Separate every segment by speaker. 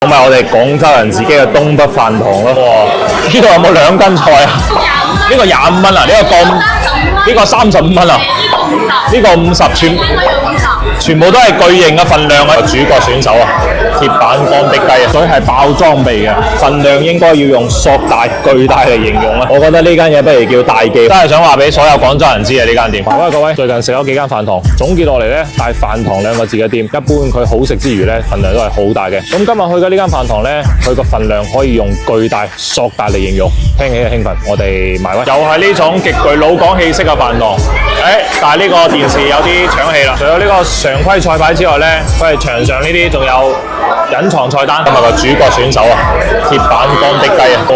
Speaker 1: 咁咪我哋廣州人自己嘅東北飯堂咯。哇！呢度有冇2斤菜啊？呢個25蚊啊？呢個咁？呢個35蚊啊？呢個50，全部都係巨型嘅份量啊！主角選手啊，鐵板乾壁雞啊，所以係爆裝備嘅，份量應該要用碩大、巨大嚟形容啊！我覺得呢間嘢不如叫大記，真係想話俾所有廣州人知啊！呢間店，各位最近食咗幾間飯堂，總結落嚟呢，帶飯堂2個字嘅店，一般佢好食之餘呢，份量都係好大嘅。咁今日去嘅呢間飯堂呢，佢個份量可以用巨大、碩大嚟形容，聽起就興奮。我哋埋位，又係呢種極具老港氣息嘅飯堂。但係呢個電視有啲搶戲啦。除咗呢個常規菜牌之外呢，佢係牆上呢啲仲有隱藏菜單。今日個主角選手啊，鐵板乾壁雞啊！哇！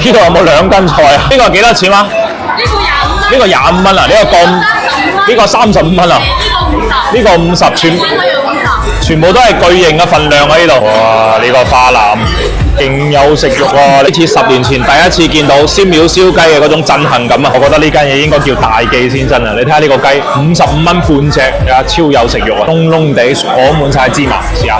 Speaker 1: 呢度有冇2斤菜啊？呢個幾多錢啊？呢個25蚊啊？呢個咁？呢個35蚊啊？呢個50，全部都係巨型嘅份量啊！呢度，哇！呢個花腩勁有食慾喎！呢次10年前第一次見到鮮苗燒雞嘅嗰種震撼感啊！我覺得呢間嘢應該叫大記先真啊！你睇下呢個雞55蚊半隻，超有食慾啊！燶燶地裹滿晒芝麻，試下。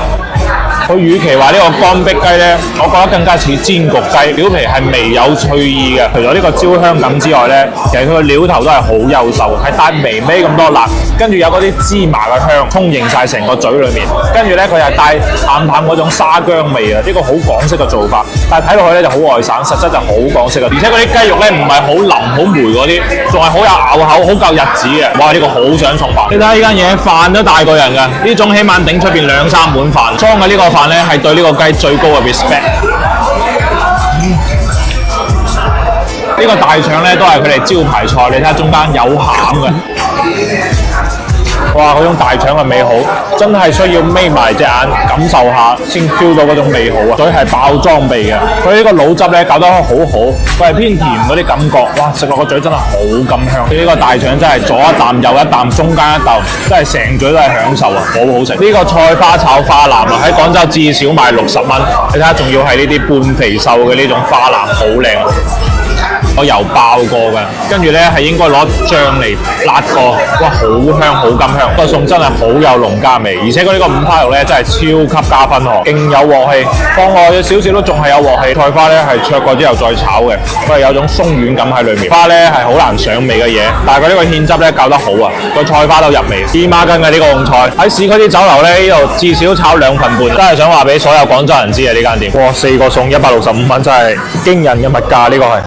Speaker 1: 佢與其話呢個乾壁雞呢，我覺得更加似煎焗雞，表皮係微有脆意嘅。除咗呢個焦香感之外呢，其實佢個料頭都係好優秀，係帶微微咁多辣，跟住有嗰啲芝麻嘅香充盈晒成個嘴裏面，跟住呢，佢係帶淡淡嗰種沙薑味啊！呢個好港式嘅做法，但係睇落去呢就好外省，實質就好港式啊！而且嗰啲雞肉呢唔係好腍好霉嗰啲，仲係好有咬口，好夠日子嘅。哇！呢個好想送飯，你睇下呢間嘢飯都大過人㗎，呢種起碼頂出邊2-3碗飯，裝嘅呢個飯呢係對呢個雞最高嘅 respect。呢個大腸呢都係佢哋招牌菜，你睇下中間有餡嘅。哇！嗰種大腸嘅美好，真係需要眯埋隻眼感受下，先 feel 到嗰種美好啊！所以係爆裝備嘅，佢呢個滷汁咧搞得好好，佢係偏甜嗰啲感覺，哇！食落個嘴真係好咁香。佢呢個大腸真係左一啖右一啖，中間一啖，真係成嘴都係享受啊！好好食。呢個菜花炒花腩啊，喺廣州至少賣60蚊，你睇下仲要係呢啲半肥瘦嘅呢種花腩，好靚。我油爆過嘅，跟住呢係應該攞醬嚟辣過，哇！好香好甘香，個餸真係好有農家味，而且佢呢個五花肉呢真係超級加分喎，勁有鑊氣，放落去少少都仲係有鑊氣。菜花呢係焯過之後再炒嘅，佢係有種鬆軟感喺裏面。花呢係好難上味嘅嘢，但係佢呢個芡汁呢教得好啊，個菜花都入味。芝麻筋嘅呢個餸菜喺市區啲酒樓呢，呢度至少炒2份半，真係想話俾所有廣州人知啊！呢間店，哇！4個餸165蚊，真係驚人嘅物價，呢個係。